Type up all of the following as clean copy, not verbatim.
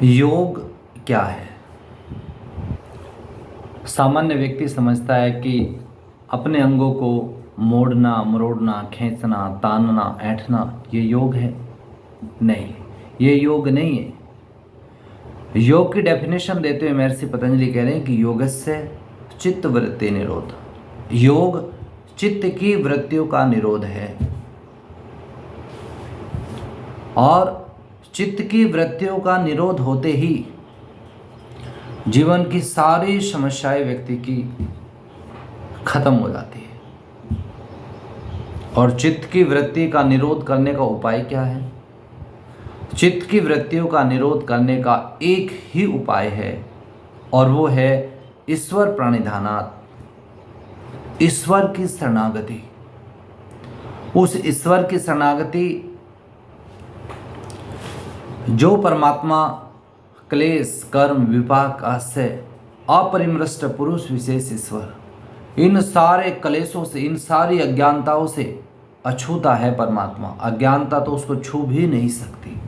योग क्या है? सामान्य व्यक्ति समझता है कि अपने अंगों को मोड़ना, मरोड़ना, खींचना, तानना, ऐंठना ये योग है। नहीं, ये योग नहीं है। योग की डेफिनेशन देते हुए महर्षि पतंजलि कह रहे हैं कि योगस्य चित्त वृत्ति निरोध। योग चित्त की वृत्तियों का निरोध है और चित्त की वृत्तियों का निरोध होते ही जीवन की सारी समस्याएं व्यक्ति की खत्म हो जाती है। और चित्त की वृत्ति का निरोध करने का उपाय क्या है? चित्त की वृत्तियों का निरोध करने का एक ही उपाय है और वो है ईश्वर प्रणिधानात्, ईश्वर की शरणागति। उस ईश्वर की शरणागति जो परमात्मा क्लेश, कर्म, विपाक, आश्रय, अपरिमृष्ट पुरुष विशेष ईश्वर, इन सारे क्लेशों से, इन सारी अज्ञानताओं से अछूता है परमात्मा। अज्ञानता तो उसको छू भी नहीं सकती।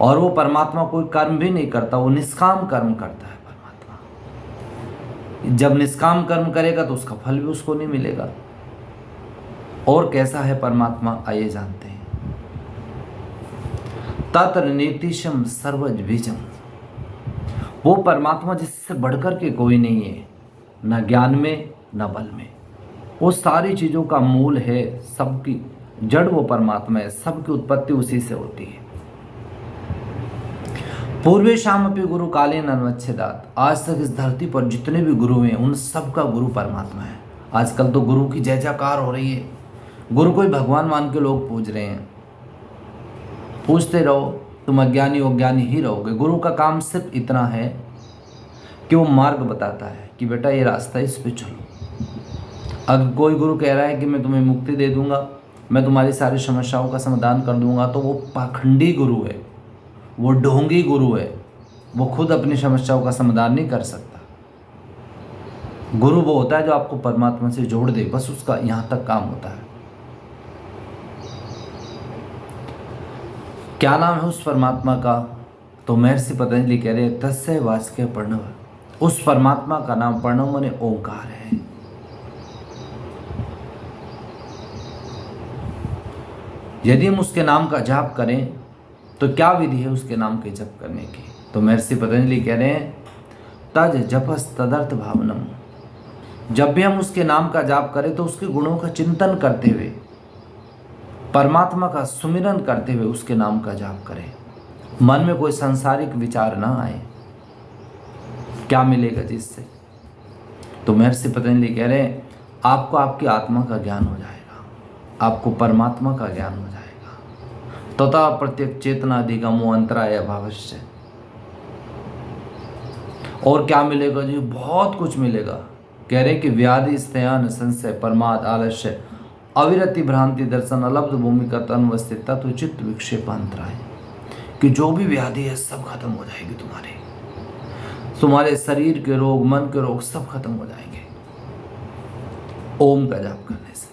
और वो परमात्मा कोई कर्म भी नहीं करता, वो निष्काम कर्म करता है परमात्मा। जब निष्काम कर्म करेगा तो उसका फल भी उसको नहीं मिलेगा। और कैसा है परमात्मा, आइए जानते हैं। तत्र नीतिशम सर्वज बीजम, वो परमात्मा जिससे बढ़कर के कोई नहीं है, न ज्ञान में न बल में। वो सारी चीज़ों का मूल है, सबकी जड़ वो परमात्मा है, सबकी उत्पत्ति उसी से होती है। पूर्वे शाम अपनी गुरु कालीन अन्वच्छेदात, आज तक इस धरती पर जितने भी गुरु हैं उन सब का गुरु परमात्मा है। आजकल तो गुरु की जय जयकार हो रही है, गुरु को ही भगवान मान के लोग पूज रहे हैं। पूछते रहो, तुम अज्ञानी अज्ञानी ही रहोगे। गुरु का काम सिर्फ इतना है कि वो मार्ग बताता है कि बेटा ये रास्ता, इस पे चलो। अगर कोई गुरु कह रहा है कि मैं तुम्हें मुक्ति दे दूंगा, मैं तुम्हारी सारी समस्याओं का समाधान कर दूंगा, तो वो पाखंडी गुरु है, वो ढोंगी गुरु है। वो खुद अपनी समस्याओं का समाधान नहीं कर सकता। गुरु वो होता है जो आपको परमात्मा से जोड़ दे, बस उसका यहाँ तक काम होता है। क्या नाम है उस परमात्मा का? तो महर्षि पतंजलि कह रहे हैं तस्य वाचक्य प्रणव, उस परमात्मा का नाम प्रणव माने ओंकार है। यदि हम उसके नाम का जाप करें तो क्या विधि है उसके नाम के जप करने की? तो महर्षि पतंजलि कह रहे हैं तज जपस तदर्थ भावनम, जब भी हम उसके नाम का जाप करें तो उसके गुणों का चिंतन करते हुए, परमात्मा का सुमिरन करते हुए उसके नाम का जाप करें। मन में कोई सांसारिक विचार ना आए। क्या मिलेगा जिससे? तो महर्षि पतंजलि कह रहे हैं आपको आपकी आत्मा का ज्ञान हो जाएगा, आपको परमात्मा का ज्ञान हो जाएगा। तथा प्रत्येक चेतनाधिगमो अंतराय अभावश्य। और क्या मिलेगा जी? बहुत कुछ मिलेगा। कह रहे कि व्याधि, स्त्यान, संशय, प्रमाद, आलस्य, अविरति, भ्रांति, दर्शन, अलब्ध भूमिका, तन्वस्थित, तत्व, चित्त, विक्षेपांतराय, कि जो भी व्याधि है सब खत्म हो जाएगी। तुम्हारे शरीर के रोग, मन के रोग सब खत्म हो जाएंगे ओम का जाप करने से।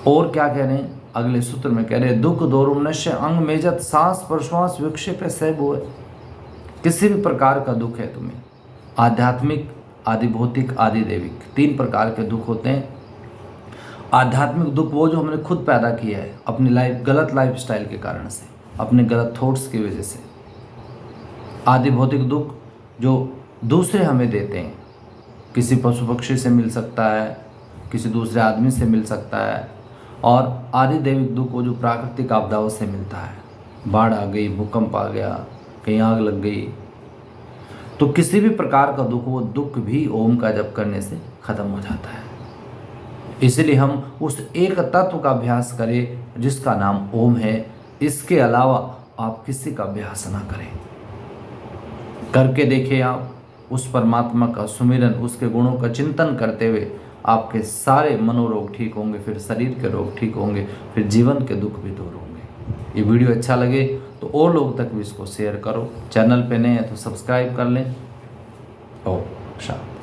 और क्या कह रहे हैं अगले सूत्र में? कह रहे हैं दुख दोरुम नश्य अंग मेजत, सांस प्रश्वास विक्षेप सैब हो। किसी भी प्रकार का दुख है तुम्हें, आध्यात्मिक, आदि भौतिक, आदि दैविक, 3 प्रकार के दुख होते हैं। आध्यात्मिक दुख वो जो हमने खुद पैदा किया है अपनी गलत लाइफस्टाइल के कारण से, अपने गलत थॉट्स की वजह से। आदि भौतिक दुख जो दूसरे हमें देते हैं, किसी पशु पक्षी से मिल सकता है, किसी दूसरे आदमी से मिल सकता है। और आदि दैविक दुख वो जो प्राकृतिक आपदाओं से मिलता है, बाढ़ आ गई, भूकंप आ गया, कहीं आग लग गई। तो किसी भी प्रकार का दुख, वो दुख भी ओम का जप करने से खत्म हो जाता है। इसलिए हम उस एक तत्व का अभ्यास करें जिसका नाम ओम है। इसके अलावा आप किसी का अभ्यास ना करें। करके देखिए आप उस परमात्मा का सुमिरन, उसके गुणों का चिंतन करते हुए आपके सारे मनोरोग ठीक होंगे, फिर शरीर के रोग ठीक होंगे, फिर जीवन के दुख भी दूर होंगे। ये वीडियो अच्छा लगे तो और लोग तक भी इसको शेयर करो। चैनल पे नए हैं तो सब्सक्राइब कर लें। ओम शांति।